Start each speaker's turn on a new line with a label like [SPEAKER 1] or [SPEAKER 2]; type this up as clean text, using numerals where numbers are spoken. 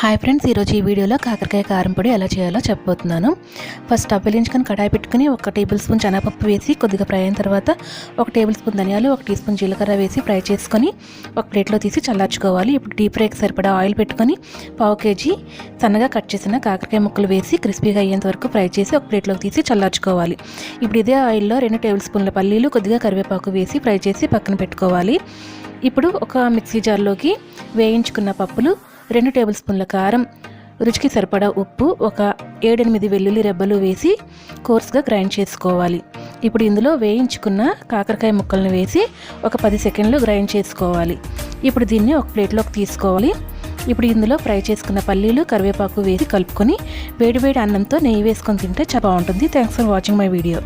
[SPEAKER 1] Hi friends, ఈరోజు ఈ వీడియోలో కాకరకాయ కారం పొడి ఎలా చేయాలో చెప్పబోతున్నాను. ఫస్ట్ స్టవ్ వెలిగించుకొని కడాయి పెట్టుకుని 1 టేబుల్ స్పూన్ శనగపప్పు వేసి కొద్దిగా ఫ్రై అయిన తర్వాత 1 టేబుల్ స్పూన్ ధనియాలు, 1 టీ స్పూన్ జీలకర్ర వేసి ఫ్రై చేసుకొని ఒక ప్లేట్లో తీసి చల్లార్చుకోవాలి. ఇప్పుడు డీప్ ఫ్రైకి సరిపడా ఆయిల్ పెట్టుకొని 1/2 కేజీ సన్నగా కట్ చేసిన కాకరకాయ ముక్కలు వేసి క్రిస్పీగా అయ్యేంత వరకు ఫ్రై చేసి ఒక ప్లేట్లోకి తీసి చల్లార్చుకోవాలి. ఇప్పుడు ఇదే ఆయిల్లో 2 టేబుల్ స్పూన్ల పల్లీలు, కొద్దిగా కరివేపాకు వేసి ఫ్రై చేసి పక్కన పెట్టుకోవాలి. ఇప్పుడు ఒక మిక్సీ జార్లోకి వేయించుకున్న పప్పులు, 2 టేబుల్ స్పూన్ల కారం, రుచికి సరిపడా ఉప్పు, ఒక 7-8 వెల్లుల్లి రెబ్బలు వేసి కోర్స్గా గ్రైండ్ చేసుకోవాలి. ఇప్పుడు ఇందులో వేయించుకున్న కాకరకాయ ముక్కలను వేసి ఒక 10 సెకండ్లు గ్రైండ్ చేసుకోవాలి. ఇప్పుడు దీన్ని ఒక ప్లేట్లోకి తీసుకోవాలి. ఇప్పుడు ఇందులో ఫ్రై చేసుకున్న పల్లీలు, కరివేపాకు వేసి కలుపుకొని వేడివేడి అన్నంతో నెయ్యి వేసుకొని తింటే చాలా బాగుంటుంది. Thanks for watching my video.